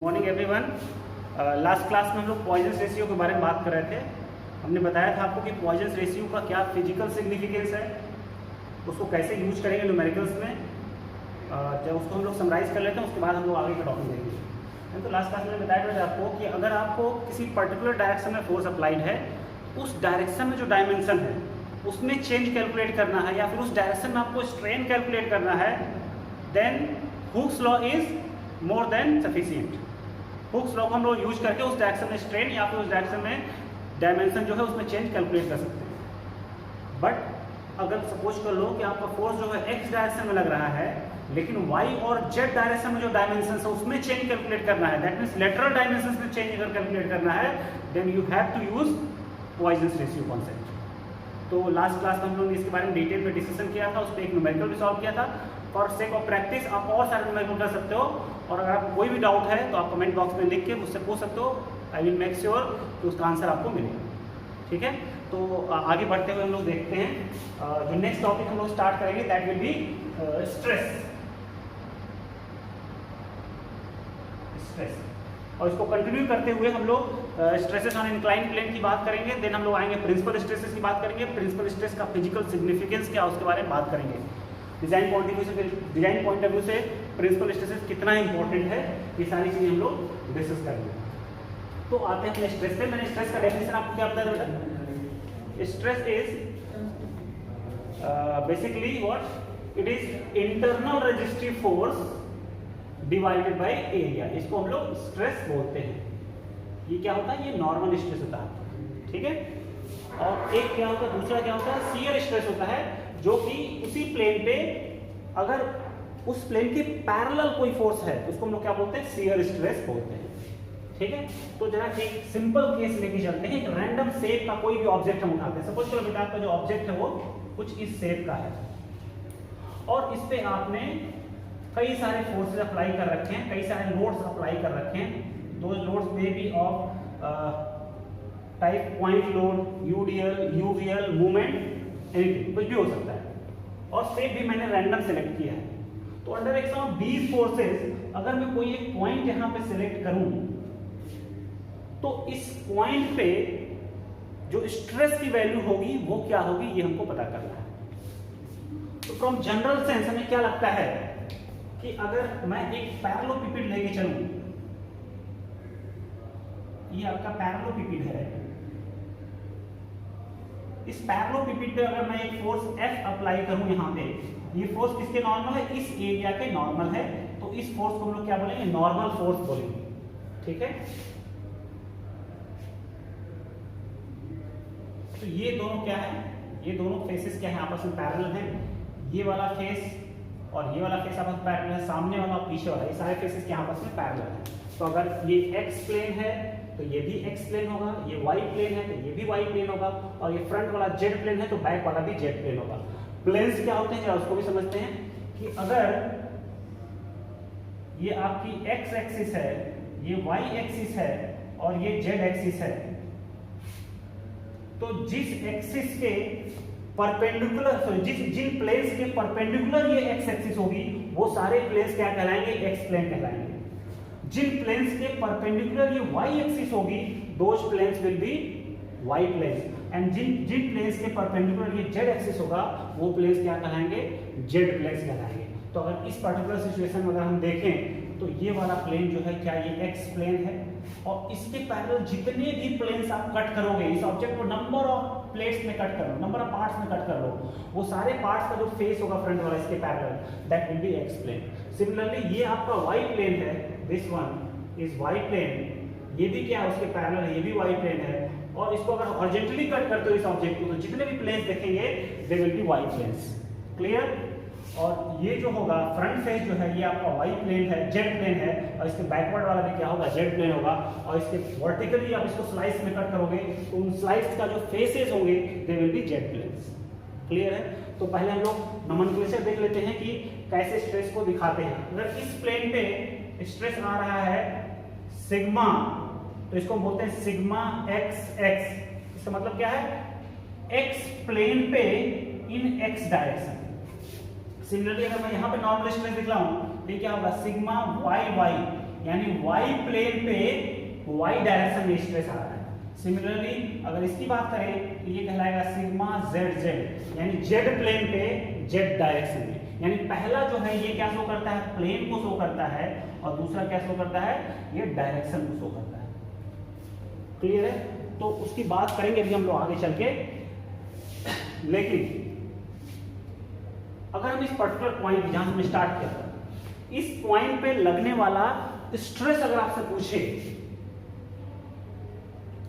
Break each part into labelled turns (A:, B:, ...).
A: Morning everyone. Last class में हम लोग पॉइजन्स रेशियो के बारे में बात कर रहे थे। हमने बताया था आपको कि पॉइजन्स रेशियो का क्या फिजिकल सिग्निफिकेंस है, उसको कैसे यूज करेंगे न्यूमेरिकल्स में। जब उसको हम लोग समराइज कर लेते हैं उसके बाद हम लोग आगे का टॉपिक देखेंगे। तो लास्ट क्लास में बताया था आपको कि अगर आपको किसी पर्टिकुलर डायरेक्शन में फोर्स अप्लाइड है, उस डायरेक्शन में जो डायमेंशन है उसमें चेंज कैलकुलेट करना है, या फिर उस डायरेक्शन में आपको स्ट्रेन कैलकुलेट करना है, then Hooke's law is more than sufficient. Hooke's law को हम लोग यूज करके उस डायरेक्शन में स्ट्रेन या फिर उस डायरेक्शन में डायमेंशन जो है उसमें चेंज कैलकुलेट कर सकते हैं। बट अगर सपोज कर लो कि आपका फोर्स जो है एक्स डायरेक्शन में लग रहा है, लेकिन वाई और जेड डायरेक्शन में जो डायमेंशन है उसमें चेंज कैलकुलेट करना है, दैट मीन्स लेटरल डायमेंशन में चेंज अगर कैलकुलेट करना है, then you have to use Poisson's ratio concept. तो लास्ट क्लास में हम लोगों ने इसके बारे में डिटेल में डिस्कशन किया था, उस पर एक न्यूमेरिकल भी सॉल्व किया था। फॉर सेक ऑफ प्रैक्टिस आप और सारे न्यूमेरिकल कर सकते हो, और अगर आपको कोई भी डाउट है तो आप कमेंट बॉक्स में लिख के मुझसे पूछ सकते हो। आई विल मेक श्योर कि उसका आंसर आपको मिलेगा। ठीक है, तो आगे बढ़ते हुए हम लोग देखते हैं जो नेक्स्ट टॉपिक हम लोग स्टार्ट करेंगे, दैट विल बी स्ट्रेस। और इसको कंटिन्यू करते हुए हम लोग स्ट्रेसेस ऑन इंक्लाइन प्लेन की बात करेंगे, देन हम लोग आएंगे प्रिंसिपल स्ट्रेसेस की बात करेंगे, प्रिंसिपल स्ट्रेस का फिजिकल सिग्निफिकेंस क्या उसके बारे में बात करेंगे, डिजाइन पॉइंट ऑफ व्यू से प्रिंसिपल स्ट्रेसेस कितना इंपॉर्टेंट है, ये सारी चीजें हम लोग डिस्कस करेंगे। तो आते हैं अपने स्ट्रेस पे। मैंने स्ट्रेस का डेफिनेशन आपको क्या बताया बेटा? Stress is basically what it is internal resistive force divided by area. इसको हम लोग स्ट्रेस बोलते हैं। ये क्या होता है? ये नॉर्मल स्ट्रेस होता है, ठीक है। और एक क्या होता है, दूसरा क्या होता है, शियर स्ट्रेस होता है, जो कि उसी प्लेन पे अगर उस प्लेन के पैरेलल कोई फोर्स है तो उसको हम लोग क्या बोलते हैं? शियर स्ट्रेस बोलते हैं, ठीक है। तो जरा एक सिंपल केस लेके चलते हैं। एक रैंडम शेप का कोई भी ऑब्जेक्ट हम उठाते हैं। सपोज करो बेटा आपका जो ऑब्जेक्ट है वो कुछ इस शेप का है, और इस पे आपने कई सारे फोर्सेस अप्लाई कर रखे हैं, कई सारे लोड्स अप्लाई कर रखे हैं। दो loads may be of type point load, UDL, UVL, movement, anything, कुछ भी हो सकता है। और शेप भी मैंने रैंडम सेलेक्ट किया है। तो under action of these forces अगर मैं कोई एक पॉइंट यहां पे सिलेक्ट करूं, तो इस पॉइंट पे जो स्ट्रेस की वैल्यू होगी वो क्या होगी, ये हमको पता करना है। तो फ्रॉम जनरल सेंस हमें क्या लगता है कि अगर मैं एक पैरेललोपिपेड लेके चलूं, ये आपका पैरेललोपिपेड है, इस पैरेललोपिपेड पे अगर मैं एक फोर्स F अप्लाई करूं यहां पे, ये फोर्स किसके नॉर्मल है? इस एरिया के नॉर्मल है। तो इस फोर्स को हम लोग क्या बोलेंगे? नॉर्मल फोर्स बोलेंगे, ठीक है। तो ये दोनों क्या है? ये दोनों फेसेस क्या है? आपस में पैरेलल हैं। ये वाला फेस और ये वाला फेस आपस में पैरेलल है, सामने वाला और पीछे वाला, ये सारे फेसेस क्या आपस में पैरेलल हैं। तो अगर ये एक्स प्लेन है तो ये भी एक्स प्लेन होगा, ये वाई प्लेन है तो ये भी वाई प्लेन होगा, और ये फ्रंट वाला जेड प्लेन है तो बैक वाला भी जेड प्लेन होगा। प्लेन्स क्या होते हैं जरा उसको भी समझते हैं कि अगर ये आपकी एक्स एक्सिस है, ये वाई एक्सिस है और ये जेड एक्सिस है, तो जिस एक्सिस के परपेंडिकुलर जिन प्लेन्स के परपेंडिकुलर ये एक्स एक्सिस होगी वो सारे प्लेन्स क्या कहलाएंगे? एक्स प्लेन कहलाएंगे। जिन प्लेन्स के परपेंडिकुलर ये वाई एक्सिस होगी, those planes will be Y planes, and जिन प्लेन्स के परपेंडिकुलर ये जेड एक्सिस होगा वो प्लेन्स क्या कहलाएंगे? जेड प्लेन्स कहलाएंगे। तो अगर इस पर्टिकुलर सिचुएशन में अगर हम देखें तो ये वाला प्लेन जो है क्या ये एक्स प्लेन है, और इसके पैरेलल जितने भी प्लेन्स आप कट करोगे, इस ऑब्जेक्ट को नंबर ऑफ प्लेट्स में कट कर लो, नंबर ऑफ पार्ट्स में कट कर लो, वो सारे पार्ट्स का जो फेस होगा फ्रंट वाला इसके parallel, that will be X plane. Similarly ये आपका वाई प्लेन है, this one is Y plane, ये भी क्या है? उसके पैरेलल है, ये भी वाई प्लेन है। और इसको अगर हॉरिजॉन्टली कट करते हो इस ऑब्जेक्ट को, तो जितने भी प्लेन्स देखेंगे they will be Y planes, clear. और ये जो होगा फ्रंट फेस जो है ये आपका वाई प्लेन है, जेड प्लेन है, और इसके बैकवर्ड वाला भी क्या होगा? जेड प्लेन होगा। और इसके वर्टिकली आप इसको स्लाइस में कट करोगे तो उन स्लाइस का जो फेसेस होंगे they will be Z planes, clear है। तो पहले हम लोग नोमेनक्लेचर देख लेते हैं कि कैसे स्ट्रेस को दिखाते हैं। अगर इस प्लेन पे स्ट्रेस आ रहा है सिग्मा, तो इसको बोलते हैं सिग्मा एक्स एक्स। इसका मतलब क्या है? एक्स प्लेन पे इन एक्स डायरेक्शन। सिमिलरली अगर मैं यहाँ पे नॉर्मल स्ट्रेस दिख रहा हूँ, ये क्या होगा? सिग्मा वाई वाई, यानी वाई प्लेन पे वाई डायरेक्शन में स्ट्रेस आ रहा है। सिमिलरली अगर इसकी बात करें तो ये कहलाएगा सिग्मा जेड जेड, यानी जेड प्लेन पे जेड डायरेक्शन में। यानी पहला जो है ये क्या शो करता है, प्लेन को शो करता है, और दूसरा क्या शो करता है, ये डायरेक्शन को शो करता है। क्लियर है? तो उसकी बात करेंगे अभी हम लोग आगे चल के। लेकिन अगर हम इस पर्टिकुलर पॉइंट जहां से स्टार्ट किया था, इस पॉइंट पे लगने वाला स्ट्रेस अगर आपसे पूछे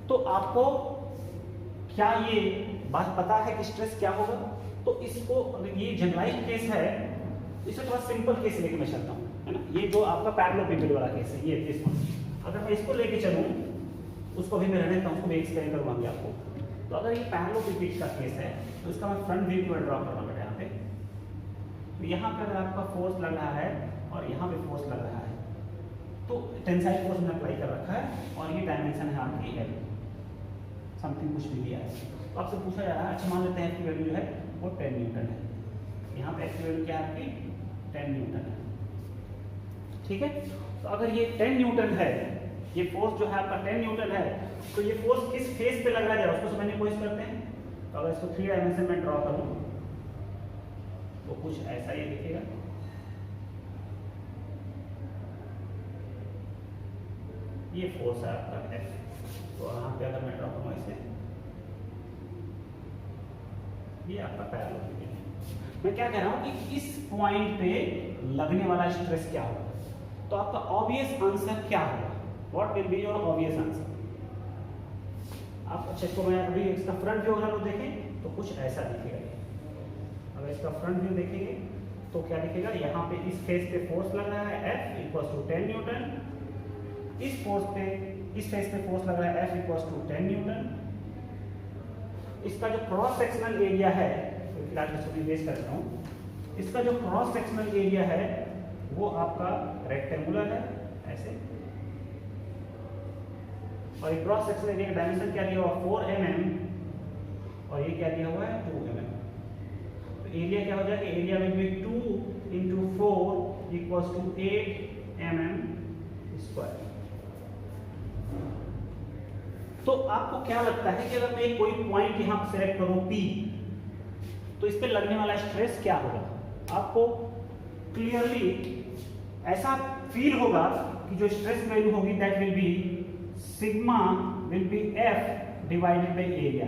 A: तो आपको क्या ये बात पता है कि स्ट्रेस क्या होगा? तो इसको, अगर ये जनरलाइज्ड केस है, इसे थोड़ा सिंपल केस लेके मैं चलता हूँ, है ना। ये जो आपका पैरेललोपिपेड वाला केस है, ये केस, अगर मैं इसको लेके चलूँ, उसको भी मैं रहने देता हूँ, उसको मैं एक्सप्लेन करूँगा आपको। तो अगर ये पैरेललोपिपेड का केस है तो इसका मैं फ्रंट व्यू को ड्रॉ करूँगा बेटा यहाँ पे। तो यहाँ पर आपका फोर्स लग रहा है और यहाँ पे फोर्स लग रहा है, तो टेंसाइल फोर्स मैंने अप्लाई कर रखा है, और ये डायमेंशन है आपकी एल, समथिंग कुछ भी दिया है। तो आपसे पूछा जा रहा है, अच्छा मान लेते हैं कि वैल्यू जो है वो 10 न्यूटन है। यहाँ पे एक्स वैल्यू क्या है आपकी, 10 न्यूटन है। ठीक है, तो अगर ये 10 न्यूटन है, ये फोर्स जो है आपका 10 न्यूटन है, तो ये फोर्स किस फेस पे लग रहा है उसको समझने की कोशिश करते हैं। तो अगर इसको 3 डायमेंशन में ड्रॉ करूँ तो कुछ ऐसा ही दिखेगा। ये फोर्स है आपका एफ। तो यहाँ पे अगर मैं ड्रॉ करूँ इसे, ये आपका पैरेललोपिपेड है। मैं क्या कह रहा हूँ कि इस पॉइंट पे लगने वाला स्ट्रेस क्या होगा, तो आपका ऑब्वियस आंसर क्या होगा, what will be your obvious answer. आप अच्छा इसको मैं अभी इसका फ्रंट व्यू अगर देखें तो कुछ ऐसा दिखेगा। अगर इसका फ्रंट व्यू देखेंगे तो क्या दिखेगा, यहाँ पे इस फेस पे फोर्स लग रहा है F इक्वल्स टू 10 न्यूटन, इस फोर्स पे, इस फेस पे फोर्स लग रहा है F इक्वल्स टू 10 न्यूटन। इसका जो क्रॉस सेक्शनल एरिया है, तो फिलहाल इसको मैं बेस करता हूँ, इसका जो क्रॉस सेक्शनल एरिया है वो आपका रेक्टेंगुलर है ऐसे, और ये क्रॉस सेक्शनल एरिया का डायमेंशन क्या दिया हुआ 4 mm, और ये क्या दिया हुआ है 2 mm। तो एरिया क्या हो जाएगा, area will be 2 into 4 equals to 8 mm square. तो आपको क्या लगता है कि अगर मैं कोई पॉइंट यहां पर सेलेक्ट करूं P, तो इस पे लगने वाला स्ट्रेस क्या होगा? आपको क्लियरली ऐसा फील होगा कि जो स्ट्रेस वैल्यू होगी that will be sigma will be F divided by area,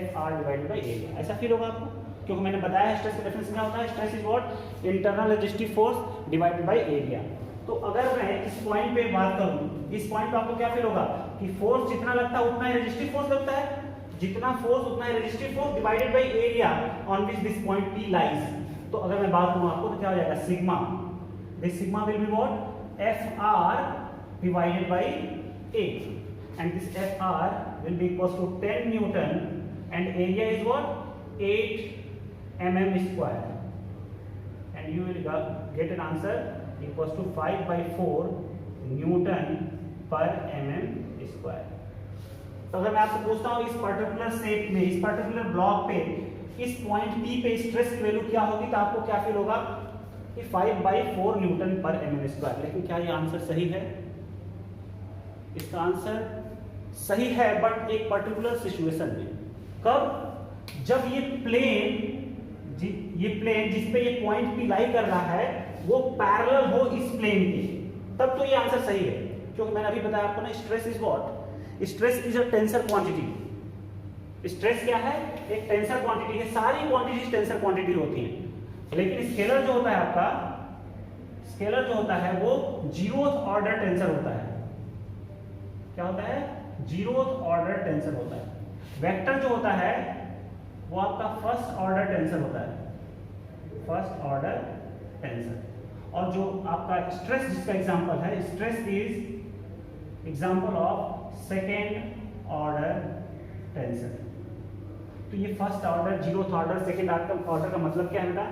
A: FR divided by area, ऐसा फील होगा आपको। क्योंकि मैंने बताया स्ट्रेस का डेफिनेशन क्या होता है, stress is what, internal resistive force divided by area. तो अगर मैं इस पॉइंट पे बात करूं, इस पॉइंट पे आपको क्या फील होगा कि फोर्स जितना लगता है उतना ही रेजिस्टिव फोर्स लगता है, जितना फोर्स उतना ही resistive force divided by area on which this point P lies. तो अगर मैं बात करूं आपको तो क्या हो जाएगा, sigma, this sigma will be what, FR divided by A, and this FR will be equals to 10 Newton and area is what, 8 mm square, and you will get an answer equals to 5/4 Newton per mm square। तो अगर मैं आपसे पूछता हूँ इस particular shape में, इस particular block पे, इस पॉइंट P पे स्ट्रेस की वैल्यू क्या होगी, तो आपको क्या फील होगा कि 5/4 न्यूटन पर mm स्क्वायर। लेकिन क्या ये आंसर सही है? इसका आंसर सही है, बट एक पर्टिकुलर सिचुएशन में। कब? जब ये प्लेन जिस पे ये पॉइंट P लाई कर रहा है वो पैरेलल हो इस प्लेन के, तब तो ये आंसर सही है। क्योंकि मैंने अभी बताया आपको ना, stress is what, stress is a tensor quantity. Stress क्या है? एक टेंसर क्वांटिटी है, सारी क्वांटिटीज टेंसर क्वांटिटी होती हैं। लेकिन स्केलर जो होता है आपका, स्केलर जो होता है वो जीरोथ ऑर्डर टेंसर होता है। क्या होता है? जीरोथ ऑर्डर टेंसर होता है। वेक्टर जो होता है वो आपका फर्स्ट ऑर्डर टेंसर होता है, फर्स्ट ऑर्डर टेंसर। और जो आपका स्ट्रेस जिसका एग्जांपल है, stress is example of second order tensor. तो ये first order, zeroth order, second order का मतलब क्या है बेटा?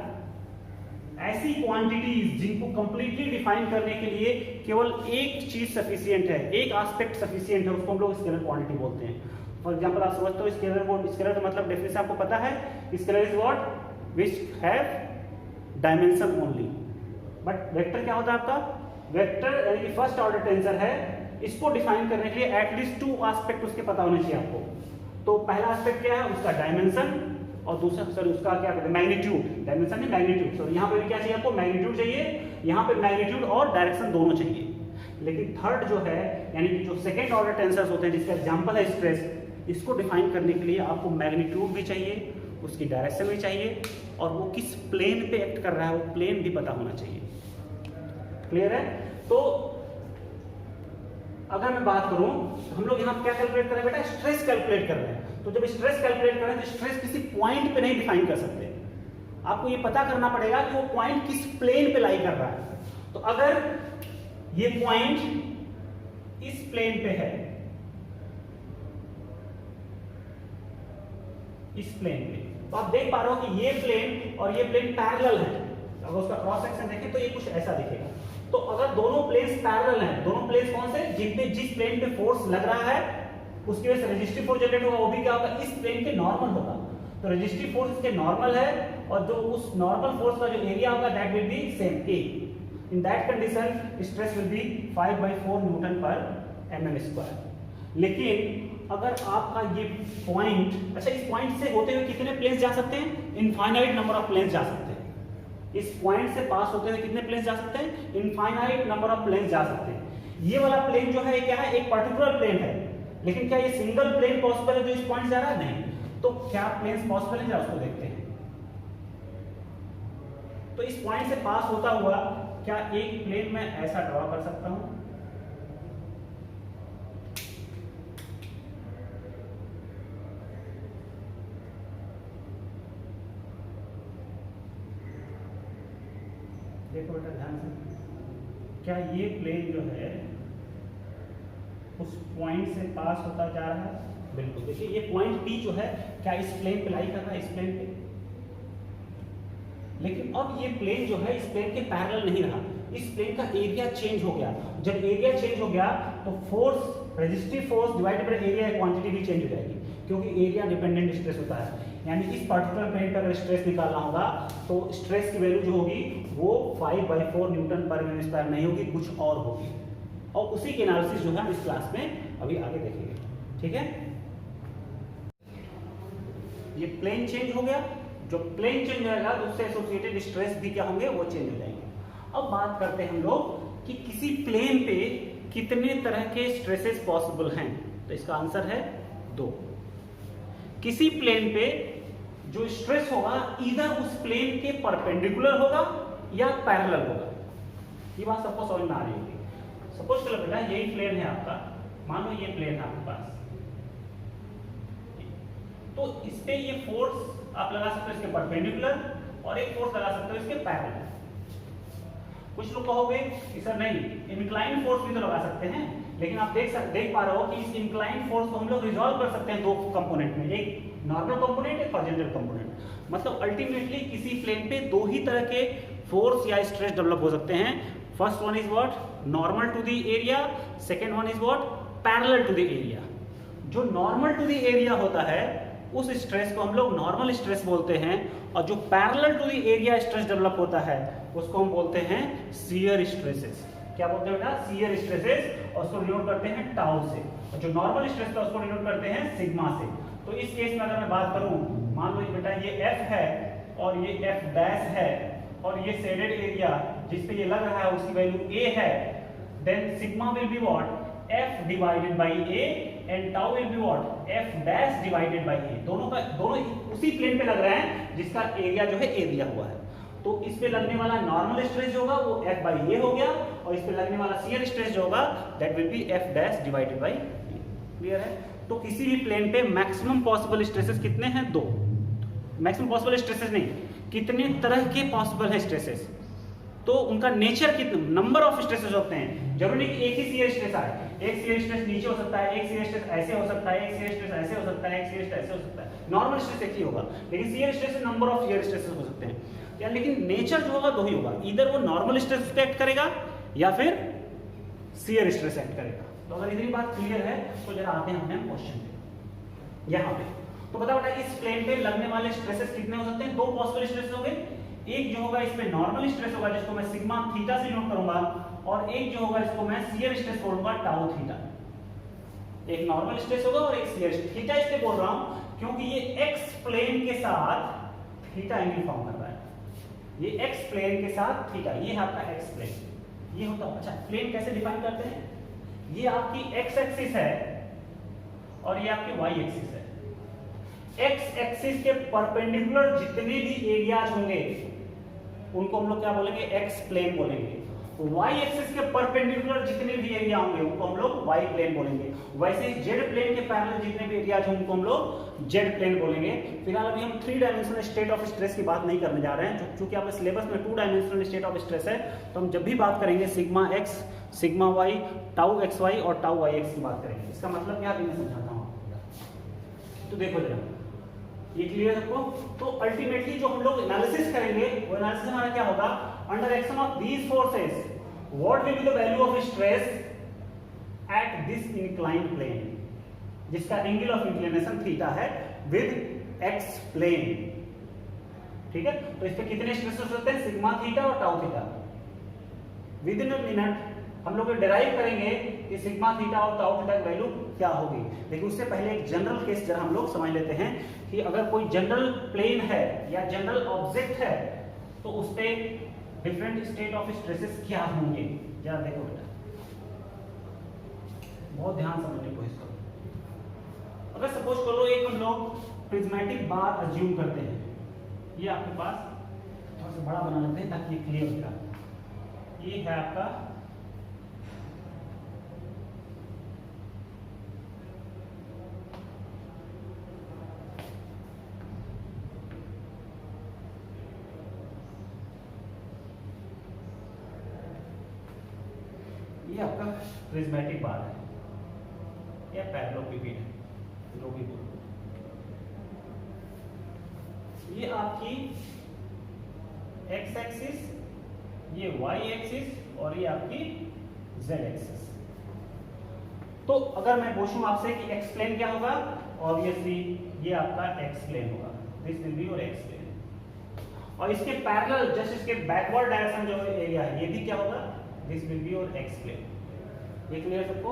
A: ऐसी क्वांटिटीज जिनको कंप्लीटली डिफाइन करने के लिए केवल एक चीज सफिशिएंट है, एक एस्पेक्ट सफिशिएंट है, उसको हम लोग स्केलर क्वांटिटी बोलते हैं। फॉर एग्जांपल आप समझते हो स्केलर का मतलब डेफिनेशन आपको पता है, scalar is what, which have dimension only. But vector क्या होता है आपका? वेक्टर यानी कि फर्स्ट ऑर्डर टेंसर है, इसको डिफाइन करने के लिए एटलीस्ट 2 एस्पेक्ट उसके पता होने चाहिए आपको। तो पहला एस्पेक्ट क्या है, उसका डायमेंशन, और दूसरा सॉरी उसका क्या कहते हैं मैग्नीट्यूड, डायमेंशन नहीं मैग्नीट्यूड, सॉरी यहाँ पे भी क्या चाहिए आपको मैग्नीट्यूड चाहिए, यहाँ पे मैग्नीट्यूड और डायरेक्शन दोनों चाहिए। लेकिन थर्ड जो है यानी कि जो सेकंड ऑर्डर टेंसर्स होते हैं जिसका एग्जांपल है स्ट्रेस, इसको डिफाइन करने के लिए आपको मैग्नीट्यूड भी चाहिए, उसकी डायरेक्शन भी चाहिए, और वो किस प्लेन पे एक्ट कर रहा है वो प्लेन भी पता होना चाहिए। क्लियर है? तो अगर मैं बात करूं हम लोग यहाँ क्या कैलकुलेट कर रहे हैं बेटा, स्ट्रेस कैलकुलेट कर रहे हैं। तो जब स्ट्रेस कैलकुलेट कर रहे हैं तो स्ट्रेस किसी पॉइंट पे नहीं डिफाइन कर सकते, आपको ये पता करना पड़ेगा कि वो पॉइंट किस प्लेन पे लाई कर रहा है। तो अगर ये पॉइंट इस प्लेन पे है, इस प्लेन पे, तो आप देख पा रहे हो कि ये प्लेन और ये प्लेन पैरेलल है। अगर उसका क्रॉस सेक्शन देखें तो ये कुछ ऐसा दिखेगा। तो अगर दोनों प्लेन्स पैरेलल हैं, दोनों प्लेन्स कौन से, जिस प्लेन पे फोर्स लग रहा है उसकी वजह से रेजिस्टिव फोर्स जनरेट होगा, वो भी क्या होगा, इस प्लेन के नॉर्मल होगा। तो रेजिस्टिव फोर्स इसके नॉर्मल है, और जो उस नॉर्मल फोर्स का जो एरिया होगा that will B same A. In that condition stress will be 5/4 Newton पर mm²। लेकिन अगर आपका ये पॉइंट, अच्छा इस पॉइंट से होते हुए कितने प्लेन्स जा सकते हैं, इनफाइनाइट नंबर ऑफ प्लेन्स जा सकते हैं। इस पॉइंट से पास होते हुए कितने प्लेन्स जा सकते हैं, इनफाइनाइट नंबर ऑफ प्लेन्स जा सकते हैं। ये वाला प्लेन जो है क्या है, एक पर्टिकुलर प्लेन है, लेकिन क्या ये सिंगल प्लेन पॉसिबल है जो इस पॉइंट जा रहा है, नहीं। तो क्या प्लेन्स पॉसिबल है, उसको देखते हैं। तो इस पॉइंट से पास होता हुआ क्या एक प्लेन में ऐसा ड्रॉ कर सकता हूं, देखो बेटा ध्यान से, क्या ये प्लेन जो है उस पॉइंट से पास होता जा रहा है, बिल्कुल। देखिए ये पॉइंट P जो है क्या इस प्लेन पे लाई कर रहा है, इस प्लेन पे। लेकिन अब ये प्लेन जो है इस प्लेन के पैरेलल नहीं रहा, इस प्लेन का एरिया चेंज हो गया। जब एरिया चेंज हो गया तो force, resistive force divided by area quantity भी चेंज हो जाएगी, क्योंकि एरिया डिपेंडेंट स्ट्रेस होता है। यानी इस पर्टिकुलर प्लेन पर अगर स्ट्रेस निकालना होगा तो स्ट्रेस की वैल्यू जो होगी वो 5/4 न्यूटन पर mm² नहीं होगी, कुछ और होगी। और उसी के एनालिसिस जो है हम इस क्लास में अभी आगे देखेंगे। ठीक है, ये प्लेन चेंज हो गया, जो प्लेन चेंज हो जाएगा तो उससे एसोसिएटेड स्ट्रेस भी क्या होंगे, वो चेंज हो जाएंगे। अब बात करते हैं हम लोग कि किसी प्लेन पे कितने तरह के स्ट्रेसेस पॉसिबल हैं। तो इसका आंसर है 2। किसी प्लेन पे जो स्ट्रेस होगा इधर उस प्लेन के परपेंडिकुलर होगा या पैरेलल होगा। ये बात सबको समझ में आ रही होगी। सपोज कर लो बेटा यही प्लेन है आपका, मान लो ये प्लेन है आपके पास, तो इस पे ये फोर्स आप लगा सकते हो इसके परपेंडिकुलर, और एक फोर्स लगा सकते हो इसके पैरेलल। कुछ लोग कहोगे कि सर नहीं, इंक्लाइन फोर्स भी तो लगा सकते हैं, लेकिन आप देख पा रहे हो कि इस इंक्लाइन फोर्स को हम लोग रिजॉल्व कर सकते हैं 2 कंपोनेंट में, एक नॉर्मल कंपोनेंट, एक हॉरिजॉन्टल कंपोनेंट। मतलब अल्टीमेटली किसी प्लेन पे 2 ही तरह के फोर्स या स्ट्रेस डेवलप हो सकते हैं। First one is what, normal to the area, second one is what, parallel to the area. जो नॉर्मल टू द एरिया होता है उस स्ट्रेस को हम लोग नॉर्मल स्ट्रेस बोलते हैं, और जो parallel to the area stress develop होता है उसको हम बोलते हैं शियर स्ट्रेसेस। क्या बोलते हैं बेटा, शियर स्ट्रेसेस, और उसको डिनोट करते हैं टाउ से। और जो नॉर्मल स्ट्रेस है उसको डिनोट करते हैं सिग्मा से। तो इस केस में अगर मैं बात करूं, मान लो बेटा ये F है और ये F डैश है, और ये शेडेड एरिया जिस पे ये लग रहा है उसकी वैल्यू A है, then sigma will be what, F divided by A, and tau will be what, F dash divided by A। दोनों उसी प्लेन पे लग रहे हैं जिसका एरिया जो है A दिया हुआ है। तो इस पे लगने वाला नॉर्मल स्ट्रेस जो होगा वो F/A हो गया, और इस पे लगने वाला शियर स्ट्रेस जो होगा that will B F dash divided by A। Clear है? तो किसी भी प्लेन पे मैक्सिमम पॉसिबल स्ट्रेसेस कितने हैं, 2। मैक्सिमम पॉसिबल स्ट्रेसेस नहीं, कितने तरह के पॉसिबल है स्ट्रेसेस, तो उनका नेचर कितने, नंबर ऑफ स्ट्रेसेस होते हैं। जरूरी नहीं कि एक ही शियर स्ट्रेस आए, एक शियर स्ट्रेस नीचे हो सकता है, एक शियर स्ट्रेस ऐसे हो सकता है, एक शियर स्ट्रेस ऐसे हो सकता है, एक शियर स्ट्रेस ऐसे हो सकता है। नॉर्मल स्ट्रेस एक ही होगा, लेकिन शियर स्ट्रेस से नंबर ऑफ शियर स्ट्रेसेस हो सकते हैं या, लेकिन नेचर जो होगा 2 ही होगा, इधर वो नॉर्मल स्ट्रेस पे एक्ट करेगा या फिर शियर स्ट्रेस एक्ट करेगा। तो अगर इतनी बात क्लियर है तो जरा आते हैं अपने क्वेश्चन पे। यहाँ पे तो बता बेटा इस प्लेन पे लगने वाले स्ट्रेसेस कितने हो सकते हैं, 2 पॉसिबल स्ट्रेस हो गए। एक जो होगा इसमें नॉर्मल स्ट्रेस होगा जिसको मैं सिग्मा थीटा से नोट करूंगा, और एक जो होगा इसको मैं शियर स्ट्रेस बोलूंगा टाउ थीटा। एक नॉर्मल स्ट्रेस होगा और एक शियर स्ट्रेस। थीटा इसलिए बोल रहा हूं क्योंकि ये एक्स प्लेन के साथ थीटा एंगल फॉर्म कर रहा है। ये एक्स प्लेन के साथ थीटा, ये है आपका एक्स प्लेन। ये होता है, अच्छा प्लेन कैसे डिफाइन करते हैं? ये आपकी एक्स एक्सिस है और ये आपकी वाई एक्सिस है। एक्स एक्सिस के परपेंडिकुलर जितने भी एरियाज होंगे उनको हम लोग क्या बोलेंगे? एक्स प्लेन बोलेंगे। वाई एक्सिस के परपेंडिकुलर जितने भी एरिया होंगे उनको हम लोग वाई प्लेन बोलेंगे। वैसे ही जेड प्लेन के पैरेलल जितने भी एरियाज होंगे उनको हम लोग जेड प्लेन बोलेंगे। फिलहाल अभी हम 3 डायमेंशनल स्टेट ऑफ स्ट्रेस की बात नहीं करने जा रहे हैं, क्योंकि आपके सिलेबस में 2 डायमेंशनल स्टेट ऑफ स्ट्रेस है। तो हम जब भी बात करेंगे sigma X, sigma Y, tau x Y और टाउ वाई एक्स की बात करेंगे। इसका मतलब क्या मैं समझाता हूँ आपको। तो देखो जरा, ये क्लियर है आपको? तो अल्टीमेटली जो हम लोग एनालिसिस करेंगे वो एनालिसिस हमारा क्या होगा? Under action of these forces what will be the value of stress at this inclined plane, जिसका एंगल ऑफ इंक्लिनेशन थीटा है विद एक्स प्लेन। ठीक है, तो इस पे कितने स्ट्रेसेस होते हैं? सिग्मा थीटा और tau theta. Within a minute हम लोग डिराइव करेंगे कि सिग्मा थीटा और टाउ थीटा की वैल्यू क्या होगी। लेकिन उससे पहले एक जनरल केस जरा हम लोग समझ लेते हैं कि अगर कोई जनरल प्लेन है या जनरल ऑब्जेक्ट है तो उस पे डिफरेंट स्टेट ऑफ स्ट्रेसेस क्या होंगे। जरा देखो बेटा, बहुत ध्यान समझने की कोशिश करो। अगर सपोज करो एक हम लोग प्रिज्मेटिक बार अज्यूम करते हैं, ये आपके पास थोड़ा सा बड़ा बना लेते हैं ताकि ये क्लियर हो जाए। ये है आपका ये आपका प्रिज्मेटिक बार है या पैरेललोपिपेड है, जो भी बोलो। ये आपकी एक्स एक्सिस, ये वाई एक्सिस और ये आपकी जेड एक्सिस। तो अगर मैं पूछूं आपसे कि एक्स प्लेन क्या होगा, ऑब्वियसली ये आपका एक्स प्लेन होगा, this will be your X plane. और इसके पैरेलल जस्ट इसके बैकवर्ड डायरेक्शन जो एरिया है ये भी क्या होगा? This will be your X plane. ये क्लियर सबको?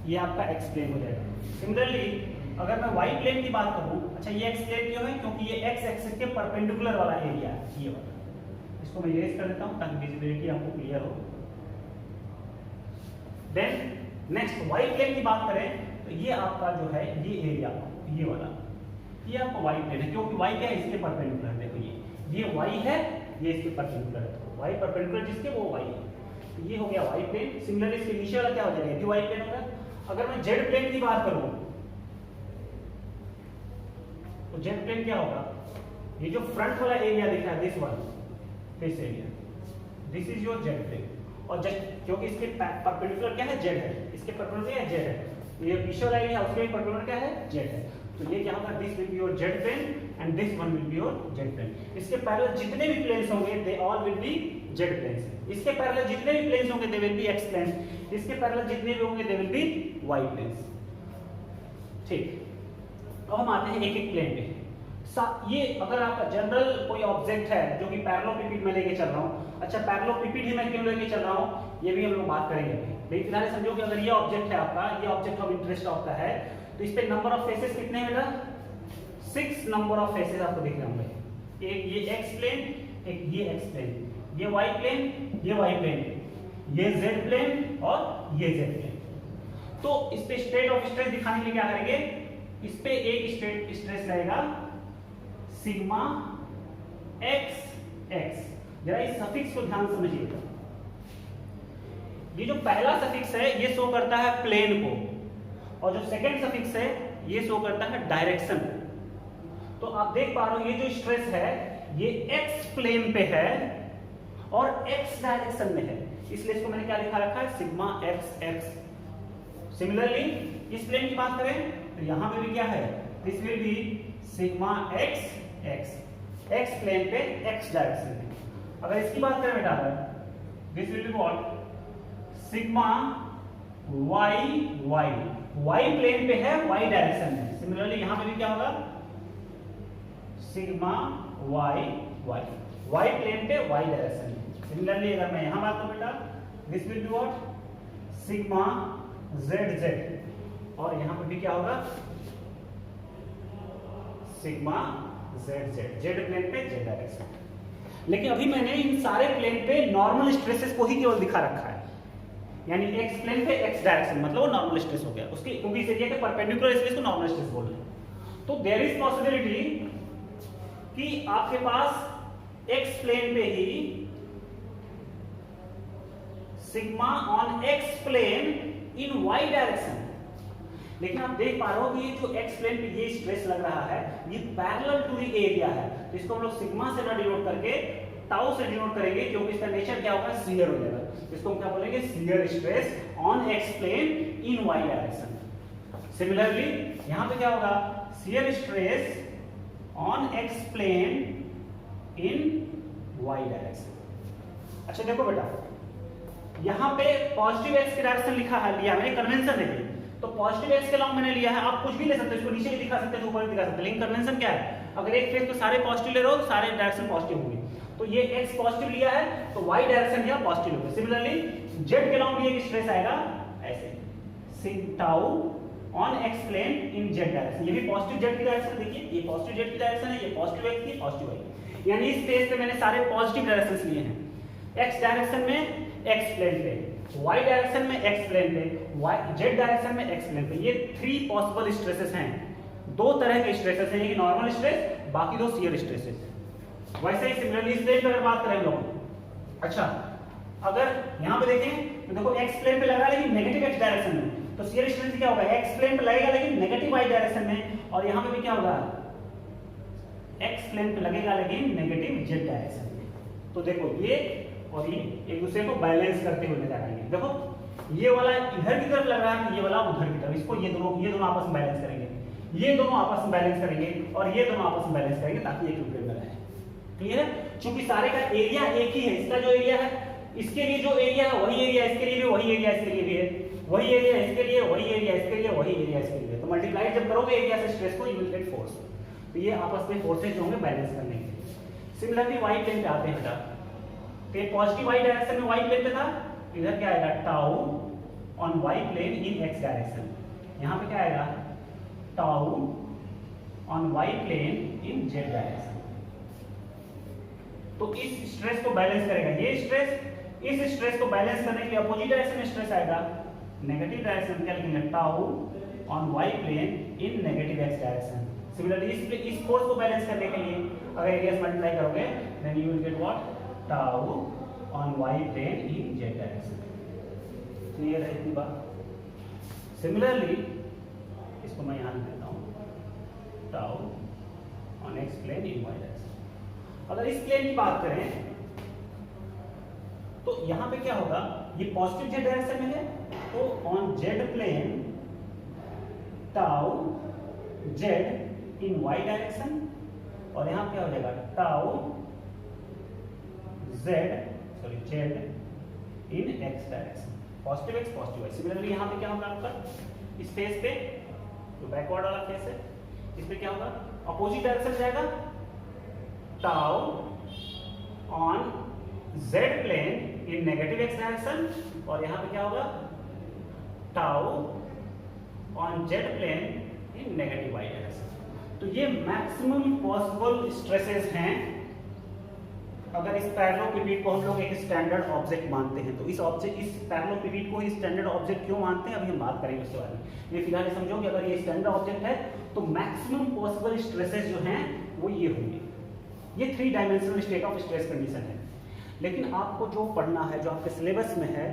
A: ये आपका एक्स प्लेन हो जाएगा। सिमिलरली अगर मैं वाई प्लेन की बात करूं, अच्छा ये एक्स प्लेन क्यों है? क्योंकि ये एक्स एक्सिस के परपेंडिकुलर वाला एरिया है, ये वाला। इसको मैं इरेज कर देता हूं ताकि विजिबिलिटी आपको क्लियर हो। देन नेक्स्ट वाई प्लेन की बात करें तो ये आपका जो है ये एरिया, ये वाला, ये आपका वाई प्लेन है। क्योंकि वाई क्या है? इसके परपेंडिकुलर। देखो ये वाई है, ये इसके परपेंडिकुलर है। वाई परपेंडिकुलर जिसके वो वाई है, तो ये हो गया वाई प्लेन। सिमिलरली इसके नीचे वाला क्या हो जाएगा? ये वाई प्लेन होगा। अगर मैं जेड प्लेन की बात करूं तो जेड प्लेन क्या होगा? ये जो फ्रंट वाला एरिया दिख रहा है, this one, this area, this is your Z plane. और जस्ट क्योंकि इसके परपेंडिकुलर क्या है? जेड है। इसके परपेंडिकुलर क्या है? जेड है। ये पीछे वाला एरिया उसके परपेंडिकुलर क्या है? जेड है। तो ये क्या होगा? This will be your Z plane and this one will be your Z plane. इसके पैरेलल जितने भी प्लेन्स होंगे they all will be Z planes. इसके पैरेलल जितने भी प्लेन्स होंगे they will be X planes. इसके पैरेलल जितने भी होंगे they will be Y planes. ठीक, अब हम आते हैं एक एक प्लेन पे। ये अगर आपका जनरल कोई ऑब्जेक्ट है जो कि पैरेललोपिपेड में लेके चल रहा हूं, अच्छा पैरेललोपिपेड ही मैं क्यों लेके चल रहा हूं ये भी हम लोग बात करेंगे। लेकिन फिलहाल समझो कि अगर ये ऑब्जेक्ट है आपका, ये ऑब्जेक्ट ऑफ इंटरेस्ट आपका है, तो इस पे नंबर ऑफ फेसेस कितने हैं बेटा? 6 नंबर ऑफ फेसेस आपको दिख रहे होंगे। एक ये एक्स प्लेन, एक ये एक्स प्लेन, ये वाई प्लेन, ये वाई प्लेन, ये जेड प्लेन और ये जेड प्लेन। तो इस पे स्टेट ऑफ स्ट्रेस दिखाने के लिए क्या करेंगे? इस पे एक स्टेट स्ट्रेस रहेगा सिग्मा एक्स एक्स। जरा इस सफिक्स को ध्यान समझिएगा। ये जो पहला सफिक्स है ये शो करता है प्लेन को, और जो सेकंड सफिक्स है ये शो करता है डायरेक्शन। तो आप देख पा रहे हो ये जो स्ट्रेस है ये एक्स प्लेन पे है और एक्स डायरेक्शन में है, इसलिए इसको मैंने क्या लिखा रखा है? Sigma X X. सिमिलरली इस प्लेन की बात करें तो यहां पे भी क्या है? This will be sigma X X. X plane पे एक्स डायरेक्शन में। अगर इसकी बात करें बेटा, this will be what? Sigma Y Y. Y plane पे है, वाई डायरेक्शन में। सिमिलरली यहां पे भी क्या होगा? Sigma Y Y. Y plane पे वाई डायरेक्शन में। सिमिलरली अगर मैं यहां बात करूं बेटा this will be what sigma Z Z, और यहां पर भी क्या होगा sigma Z Z, Z plane पे जेड डायरेक्शन। लेकिन अभी मैंने इन सारे प्लेन पे नॉर्मल स्ट्रेसेस को ही केवल दिखा रखा है, यानी एक्स प्लेन पे एक्स डायरेक्शन मतलब वो नॉर्मल स्ट्रेस हो गया उसकी, क्योंकि इस एरिया के परपेंडिकुलर इसलिए इसको नॉर्मल स्ट्रेस बोल रहे हैं। तो देयर इज पॉसिबिलिटी कि आपके पास एक्स प्लेन पे ही sigma on X plane in Y direction, लेकिन आप देख पा रहे हो कि ये जो एक्स प्लेन पे ये स्ट्रेस लग रहा है ये पैरेलल टू द एरिया है, तो इसको हम लोग सिग्मा से ना डिनोट करके टाउ से डिनोट करेंगे, क्योंकि इसका नेचर क्या होगा शियर हो जाएगा। इसको हम क्या बोलेंगे shear stress on X plane in Y direction. Similarly यहां पे क्या होगा shear stress on X plane in Y direction. अच्छा देखो बेटा, यहां पे पॉजिटिव एक्स की डायरेक्शन लिखा है, लिया मैंने कन्वेंशन देखिए, तो पॉजिटिव एक्स के लॉन्ग मैंने लिया है, आप कुछ भी ले सकते हो, इसको नीचे भी दिखा सकते हो ऊपर भी दिखा सकते हो, लेकिन कन्वेंशन क्या है अगर एक फेस पे सारे पॉजिटिव ले रहे हो तो सारे डायरेक्शन पॉजिटिव होंगे, तो ये एक्स पॉजिटिव लिया है तो वाई डायरेक्शन यहां पॉजिटिव होगा। सिमिलरली जेड के लॉन्ग भी एक स्ट्रेस आएगा ऐसे सिग tau on X plane in Z direction, ये भी पॉजिटिव जेड की डायरेक्शन, देखिए ये पॉजिटिव जेड की डायरेक्शन है, ये पॉजिटिव एक्स की पॉजिटिव वाई, यानी इस फेस पे मैंने सारे पॉजिटिव डायरेक्शंस लिए हैं, एक्स डायरेक्शन में एक्स प्लेन पे, y डायरेक्शन में x प्लेन पे, z डायरेक्शन में x प्लेन पे, ये 3 पॉसिबल स्ट्रेसेस हैं, दो तरह के स्ट्रेसेस हैं, एक नॉर्मल स्ट्रेस बाकी दो शियर स्ट्रेसेस। वैसे ही सिमिलरली इस प्लेन पे अगर बात करें लोग, अच्छा अगर यहां पे देखें तो देखो x प्लेन पे लगा लेकिन नेगेटिव x डायरेक्शन में, तो शियर स्ट्रेस क्या होगा x प्लेन पे लगेगा लेकिन नेगेटिव y डायरेक्शन में, और यहां पे भी क्या होगा x प्लेन पे लगेगा लेकिन नेगेटिव z डायरेक्शन में। तो देखो ये और ये एक दूसरे को बैलेंस करते हुए नजर आएंगे। देखो ये वाला इधर की तरफ लग रहा है, ये वाला उधर की तरफ, इसको ये दोनों आपस में बैलेंस करेंगे, ये दोनों आपस में बैलेंस करेंगे और ये दोनों आपस में बैलेंस करेंगे ताकि ये इक्विलिब्रियम में रहे। क्लियर है? क्योंकि सारे का एरिया एक ही है, इसका जो एरिया है इसके लिए जो एरिया है वही एरिया इसके लिए भी, वही एरिया इसके लिए भी है, वही एरिया इसके लिए, वही एरिया इसके लिए, वही एरिया इसके लिए, तो मल्टीप्लाई जब करोगे एरिया से स्ट्रेस को यू विल गेट फोर्स, तो ये आपस में फोर्सेज जो होंगे बैलेंस करने के लिए। सिमिलरली वाई प्लेन पे आते हैं बेटा, तो पॉजिटिव वाई डायरेक्शन में वाई प्लेन पे था, इधर क्या आएगा tau on Y plane in X direction, यहां पे क्या आएगा tau on Y plane in Z direction. तो इस स्ट्रेस को बैलेंस करेगा ये स्ट्रेस, इस स्ट्रेस को बैलेंस करने के लिए अपोजिट डायरेक्शन में स्ट्रेस आएगा, नेगेटिव डायरेक्शन क्या लिखेंगे tau on Y plane in negative X direction. Similarly इस फोर्स को बैलेंस करने के लिए अगर एरिया से मल्टीप्लाई करोगे then you will get what tau on Y plane in Z direction. Clear है इतनी बात? सिमिलरली इसको मैं यहां लिख देता हूं tau on X plane in Y direction. अगर इस प्लेन की बात करें तो यहां पे क्या होगा, ये पॉजिटिव जेड डायरेक्शन में है, तो on Z plane tau Z in Y direction, और यहां क्या हो जाएगा tau Z in X direction, positive X positive Y. Similarly यहां पे क्या होगा आपका इस फेस पे जो बैकवर्ड वाला फेस है इस पे क्या होगा अपोजिट डायरेक्शन जाएगा tau on Z plane in negative X direction, और यहां पे क्या होगा tau on Z plane in negative Y direction. तो ये मैक्सिमम पॉसिबल स्ट्रेसेस हैं अगर इस पैरेललोपिपेड को हम लोग एक स्टैंडर्ड ऑब्जेक्ट मानते हैं। तो इस पैरेललोपिपेड को स्टैंडर्ड ऑब्जेक्ट क्यों मानते हैं अभी हम बात करेंगे उसके बारे में। ये फिलहाल समझो कि अगर ये स्टैंडर्ड ऑब्जेक्ट है तो मैक्सिमम पॉसिबल स्ट्रेसेस जो हैं वो ये होंगे। ये 3 dimensional state of stress condition है, लेकिन आपको जो पढ़ना है जो आपके सिलेबस में है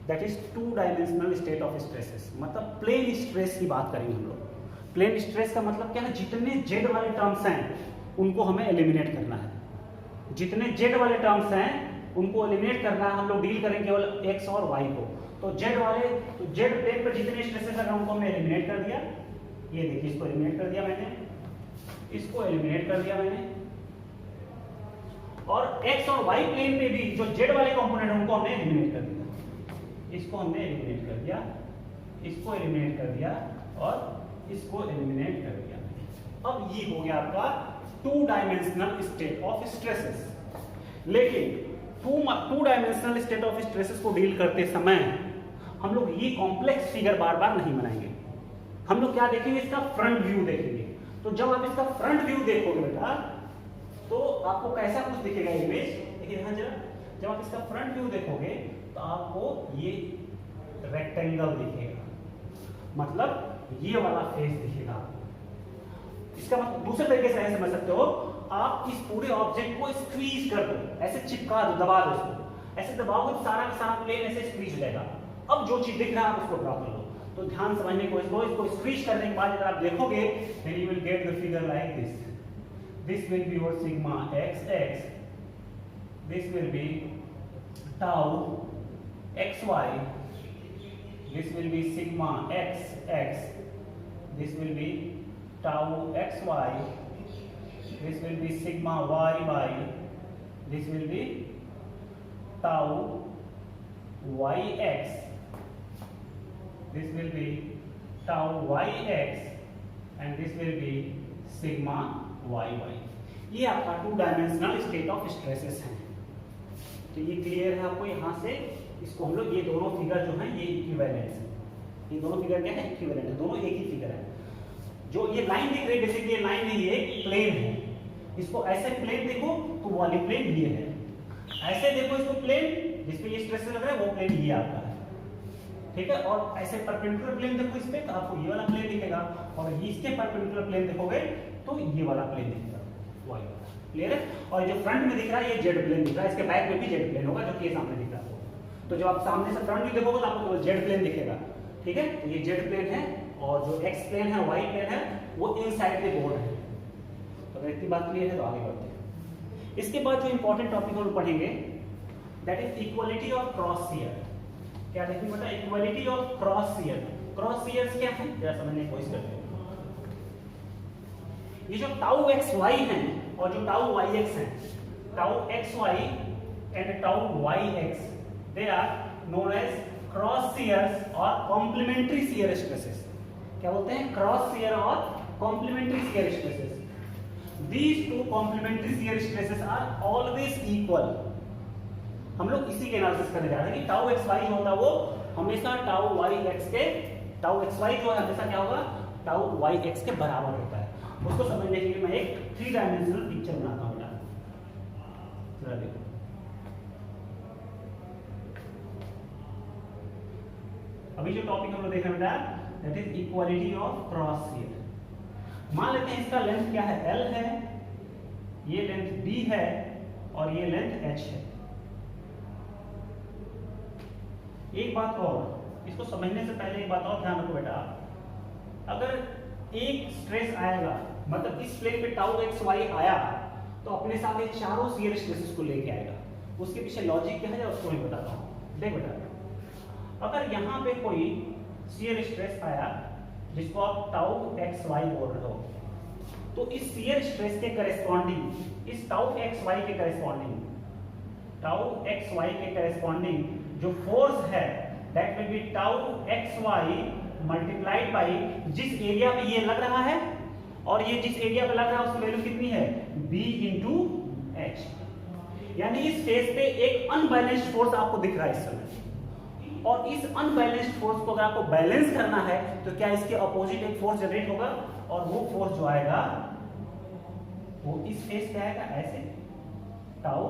A: that is 2 dimensional state of stresses, मतलब प्लेन स्ट्रेस की बात करेंगे हम लोग। प्लेन स्ट्रेस का मतलब क्या है, जितने जेड वाले टर्म्स हैं उनको हमें एलिमिनेट करना है, जितने जेड वाले टर्म्स हैं उनको एलिमिनेट करना है। हम लोग डील करेंगे केवल एक्स और वाई को, तो जेड वाले तो जेड प्लेन पर जितने स्ट्रेसेस हैं उनको हमने एलिमिनेट कर दिया। ये देखिए इसको एलिमिनेट कर दिया मैंने, इसको एलिमिनेट कर दिया मैंने, और एक्स और वाई प्लेन पे भी जो जेड वाले कंपोनेंट हैं उनको हमने एलिमिनेट कर दिया। इसको हमने एलिमिनेट कर दिया, इसको एलिमिनेट कर दिया और इसको एलिमिनेट कर दिया। अब ये हो गया आपका 2 डायमेंशनल स्टेट ऑफ स्ट्रेसेस। लेकिन two dimensional state of stresses को डील करते समय हम लोग ये कॉम्प्लेक्स फिगर बार बार नहीं बनाएंगे। हम लोग क्या देखेंगे, इसका फ्रंट व्यू देखेंगे। तो जब आप इसका फ्रंट व्यू देखोगे बेटा तो आपको कैसा कुछ दिखेगा इमेज, देखिए यहाँ जरा, जब आप इसका फ्रंट व्यू देखोगे तो आपको ये रेक्टेंगल दिखेगा, मतलब ये वाला फेस दिखेगा। इसका मतलब दूसरे तरीके से समझ सकते हो, आप इस पूरे ऑब्जेक्ट को स्क्वीज कर दो, ऐसे चिपका दो, दबा दो इसको, ऐसे दबाओगे तो सारा का सारा प्लेन ऐसे स्क्वीज हो जाएगा। अब जो चीज दिख रहा है आप उसको ड्रॉ कर लो। तो ध्यान समझने की कोशिश करो, इसको स्क्वीज करने के बाद अगर आप देखोगे then you will get the figure like this. This will be your sigma xx, this will be tau xy, this will be sigma xx, this will be tau xy, this will be sigma yy, this will be tau yx, this will be tau yx, and this will be sigma yy. ये आपका two dimensional state of stresses है। तो ये clear है आपको, यहाँ से इसको हम लोग ये दोनों फिगर जो हैं ये इक्विवेलेंट है, ये दोनों फिगर क्या है, इक्विवेलेंट है, दोनों एक ही फिगर है। जो ये लाइन दिख रही है, बेसिकली ये लाइन नहीं है, प्लेन है। इसको ऐसे प्लेन देखो तो वाली प्लेन ये है, ऐसे देखो इसको प्लेन जिसपे ये स्ट्रेस लग रहा है वो प्लेन ये आपका है, ठीक है। और ऐसे परपेंडिकुलर प्लेन देखो इस पे तो आपको ये वाला प्लेन दिखेगा, और इसके परपेंडिकुलर प्लेन देखोगे तो ये वाला प्लेन दिखेगा, वाई वाला। क्लियर है। और जो फ्रंट में दिख रहा है ये जेड प्लेन दिख रहा है, इसके बैक में भी जेड प्लेन होगा जो कि सामने दिख रहा है। तो जब आप सामने से फ्रंट व्यू देखोगे तो आपको जेड प्लेन दिखेगा, ठीक है। तो ये जेड प्लेन है, और जो एक्स प्लेन है, वाई प्लेन है, वो इनसाइड द बोर्ड है। तो अगर इतनी बात क्लियर है तो आगे बढ़ते हैं। इसके बाद जो इंपॉर्टेंट टॉपिक हम पढ़ेंगे that is equality of cross shear. क्या देखेंगे बेटा, equality of cross shear. Cross shears क्या है जरा समझने की कोशिश करते हैं। ये जो टाउ एक्स वाई है और जो टाउ वाई एक्स है, tau x Y and tau Y X, they are known as cross shears और कॉम्प्लीमेंट्री शियर स्ट्रेसेस। क्या बोलते हैं, क्रॉस शियर और complementary shear stresses. These two complementary shear stresses are always equal। हम लोग इसी के एनालिसिस करने जा रहे हैं कि टाउ एक्स वाई जो होता है वो हमेशा टाउ वाई एक्स के, टाउ एक्स वाई जो है हमेशा क्या होगा, टाउ वाई एक्स के बराबर होता है। उसको समझने के लिए मैं एक 3 डायमेंशनल पिक्चर बनाता हूँ। जरा देखो, अभी जो टॉपिक हम लोग देख रहे हैं बेटा that is equality of cross shear. मान लेते हैं इसका लेंथ क्या है, L है, ये लेंथ D है और ये लेंथ H है। एक बात और, इसको समझने से पहले एक बात और ध्यान रखो बेटा, अगर एक स्ट्रेस आएगा मतलब इस प्लेन पे टाउ एक्स वाई आया तो अपने साथ ये चारों शियर स्ट्रेसेस को लेके आएगा। उसके पीछे लॉजिक क्या है उसको मैं बताता हूँ। देख बेटा, अगर यहाँ पे कोई शियर स्ट्रेस आया जिसको आप टाउ एक्स वाई बोल रहे हो, तो इस शियर स्ट्रेस के करेस्पॉन्डिंग, इस टाउ एक्स वाई के करेस्पॉन्डिंग, टाउ एक्स वाई के करेस्पॉन्डिंग जो फोर्स है that will be tau x Y multiplied by जिस एरिया पे ये लग रहा है, और ये जिस एरिया पे लग रहा है उसकी वैल्यू कितनी है, B इंटू एच। यानी इस फेस पे एक अनबैलेंस्ड फोर्स आपको दिख रहा है इस समय, और इस अनबैलेंस्ड फोर्स को अगर आपको बैलेंस करना है तो क्या इसके अपोजिट एक फोर्स जनरेट होगा, और वो फोर्स जो आएगा वो इस फेस पे आएगा ऐसे टाउ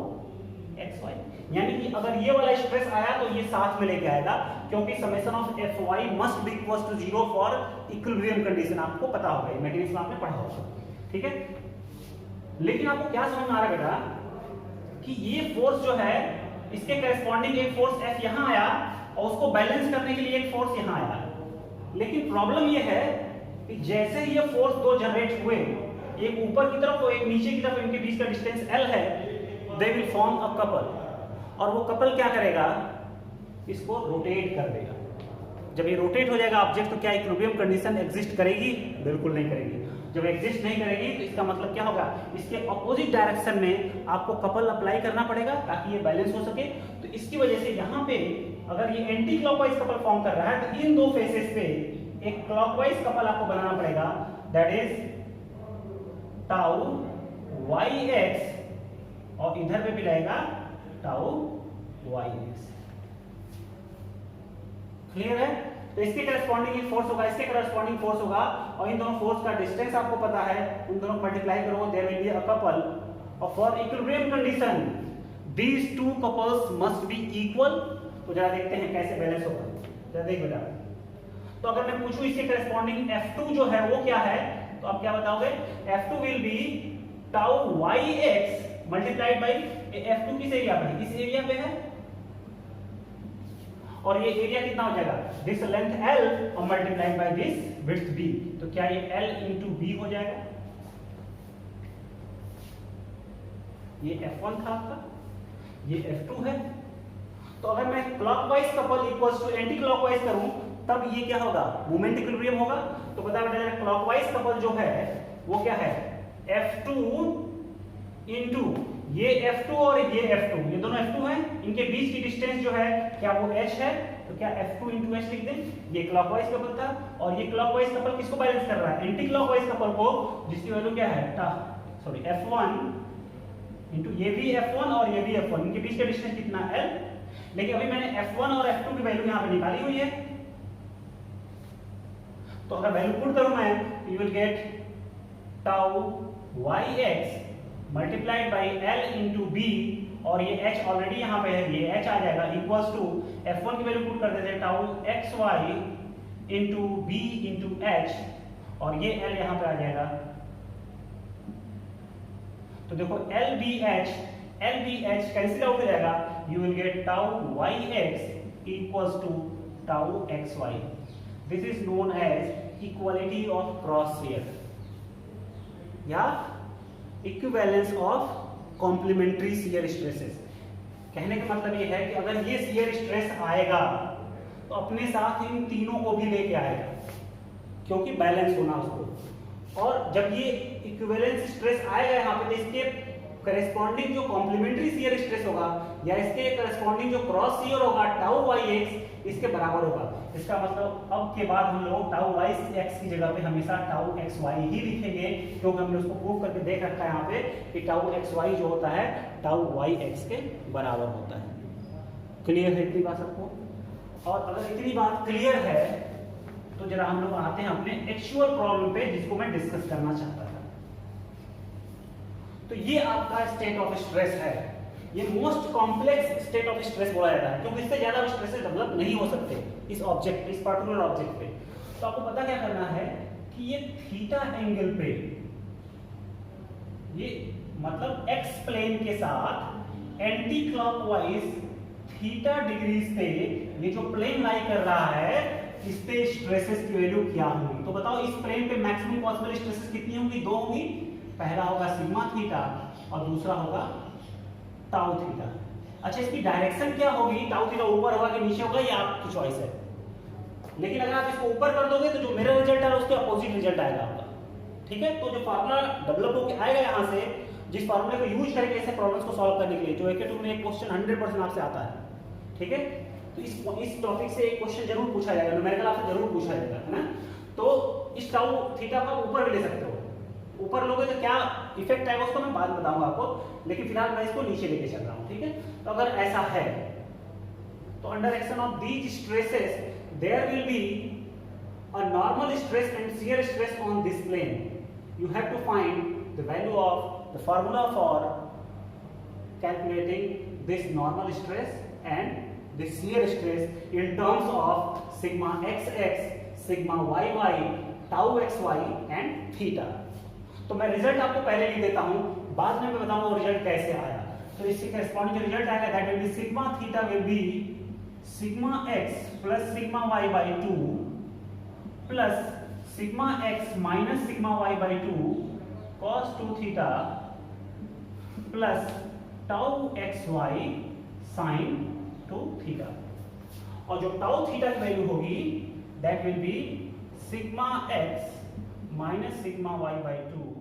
A: एक्स वाई। यानी कि अगर ये वाला स्ट्रेस आया तो ये साथ में लेके आएगा, क्योंकि summation of F Y must be equal to 0 for equilibrium condition. आपको पता होगा, ये मैकेनिज्म आपने पढ़ा होगा, ठीक है। लेकिन आपको क्या समझ में आ रहा है बेटा कि ये फोर्स जो है इसके करेस्पॉन्डिंग एक फोर्स एफ यहां आया और उसको बैलेंस करने के लिए एक फोर्स यहां आया। लेकिन प्रॉब्लम ये है कि जैसे ये फोर्स दो जनरेट हुए, एक ऊपर की तरफ और एक नीचे की तरफ, इनके बीच का डिस्टेंस L है, they will form a couple, और वो कपल क्या करेगा, इसको रोटेट कर देगा। जब ये रोटेट हो जाएगा ऑब्जेक्ट तो क्या इक्विलिब्रियम कंडीशन एग्जिस्ट करेगी, बिल्कुल नहीं करेगी। जब एग्जिस्ट नहीं करेगी तो इसका मतलब क्या होगा, इसके अपोजिट डायरेक्शन में आपको कपल अप्लाई करना पड़ेगा ताकि ये बैलेंस हो सके। तो इसकी वजह से यहाँ पे अगर ये एंटी क्लॉकवाइज कपल फॉर्म कर रहा है तो इन दो फेसेस पे एक क्लॉकवाइज कपल आपको बनाना पड़ेगा, that is tau Y X, और इधर पे भी रहेगा टाउ वाई एक्स। क्लियर है? तो इसके करस्पॉन्डिंग एक फोर्स होगा, इसके करस्पॉन्डिंग फोर्स होगा, और इन दोनों फोर्स का डिस्टेंस आपको पता है, उन दोनों को मल्टीप्लाई करो, there will be a couple, और for equilibrium condition these two couples must be equal. तो जरा देखते हैं कैसे बैलेंस होगा, जरा देख बेटा। तो अगर मैं पूछूं इसके करस्पॉन्डिंग F2 जो है वो क्या है, तो आप क्या बताओगे? F2 will be tau Y X multiplied by, F2 किस एरिया पे है? इस एरिया पे है, और ये एरिया कितना हो जाएगा? दिस लेंथ L और multiplied by this width B। तो क्या ये L इंटू B हो जाएगा? ये F1 था आपका, ये F2 है। तो अगर मैं clockwise couple equals to anti clockwise करूं तब ये क्या होगा? मोमेंट इक्विलिब्रियम होगा। तो पता बेटा क्लॉकवाइज कपल जो है वो क्या है? F2 इंटू ये F2 और ये F2, ये दोनों F2 हैं, इनके बीच की डिस्टेंस जो है क्या वो h है? तो क्या F2 इंटू h लिख दें? ये क्लॉकवाइज कपल था, और ये क्लॉकवाइज कपल किसको बैलेंस कर रहा है? एंटी क्लॉकवाइज कपल को, जिसकी वैल्यू क्या है? F1 इंटू ये भी F1 और ये भी F1, इनके बीच का डिस्टेंस कितना? L। लेकिन अभी मैंने F1 और F2 की वैल्यू यहाँ पे निकाली हुई है, तो अगर वैल्यू पुट करूं मैं, you will get tau Y X multiplied by L into B, और ये h ऑलरेडी यहाँ पे है, ये h आ जाएगा इक्वल्स टू F1 की वैल्यू पुट कर देते हैं tau x Y into B into h, और ये L यहाँ पे आ जाएगा। तो देखो L B H cancel out हो जाएगा, you will get tau Y x equals to tau x y. This is known as equality of cross shear या equivalence of complementary shear stresses. कहने का मतलब ये है कि अगर ये शियर स्ट्रेस आएगा तो अपने साथ इन तीनों को भी लेके आएगा, क्योंकि बैलेंस होना उसको। और जब ये इक्विवेलेंस स्ट्रेस आएगा यहाँ पे, तो इसके करेस्पॉन्डिंग जो कॉम्प्लीमेंट्री शियर स्ट्रेस होगा या इसके करेस्पॉन्डिंग जो क्रॉस शियर होगा टाउ वाई एक्स इसके बराबर होगा। इसका मतलब अब के बाद हम लोग टाउ वाई एक्स की जगह पे हमेशा टाउ एक्स वाई ही लिखेंगे, क्योंकि हमने उसको प्रूव करके देख रखा है यहाँ पे कि टाउ एक्स वाई जो होता है टाउ वाई एक्स के बराबर होता है। क्लियर है इतनी बात सबको? और अगर इतनी बात क्लियर है तो जरा हम लोग आते हैं अपने एक्चुअल प्रॉब्लम पे, जिसको मैं डिस्कस करना चाहता था। तो ये आपका स्टेट ऑफ स्ट्रेस है, ये most complex state of stress बोला जाता है, क्योंकि इससे ज्यादा स्ट्रेसेस डेवलप नहीं हो सकते इस ऑब्जेक्ट, इस पर्टिकुलर ऑब्जेक्ट पे। तो आपको पता क्या करना है कि ये थीटा एंगल पे, ये मतलब एक्स प्लेन के साथ एंटी क्लॉकवाइज थीटा डिग्रीज पे ये जो प्लेन लाई कर रहा है, इस पे स्ट्रेसेस की वैल्यू क्या होगी? तो बताओ इस प्लेन पे मैक्सिमम पॉसिबल स्ट्रेसेस कितनी होंगी? दो होंगी। पहला होगा सिग्मा थीटा और दूसरा होगा टाउ थीटा। अच्छा, इसकी डायरेक्शन क्या होगी? टाउ थीटा ऊपर होगा कि नीचे होगा, ये आपकी चॉइस है। लेकिन अगर आप इसको ऊपर कर दोगे तो जो मेरा रिजल्ट है उसके अपोजिट रिजल्ट आएगा आपका। ठीक है, तो जो फार्मूला डेवलप होकर आएगा यहाँ से, जिस फार्मूले को यूज करेंगे ऐसे प्रॉब्लम्स को सॉल्व करने के लिए, जो एक में एक क्वेश्चन 100% आपसे आता है। ठीक है, तो इस टॉपिक से एक क्वेश्चन जरूर पूछा जाएगा, न्यूमेरिकल आपसे जरूर पूछा जाएगा, है ना। तो इस टाउ थीटा को ऊपर भी ले सकते हो, ऊपर लोगे तो क्या इफेक्ट आएगा उसको मैं बाद में बताऊंगा आपको, लेकिन फिलहाल मैं इसको नीचे लेके चल रहा हूं। ठीक है, तो अगर ऐसा है तो under action of these stresses there will be a normal stress and shear stress on this plane. You have to find the value of the formula for calculating this normal stress and this shear stress in terms of sigma X X, sigma Y Y, tau x Y and theta. तो मैं result आपको पहले लिख देता हूं, बाद में मैं बताऊंगा रिजल्ट कैसे आया। तो इससे करस्पॉन्डिंग जो रिजल्ट आएगा that will be sigma theta will be sigma X plus sigma Y by 2 plus sigma X minus sigma Y by 2 cos 2 theta plus tau x Y sine 2 theta. और जो tau theta की value होगी that will be sigma X minus sigma Y by 2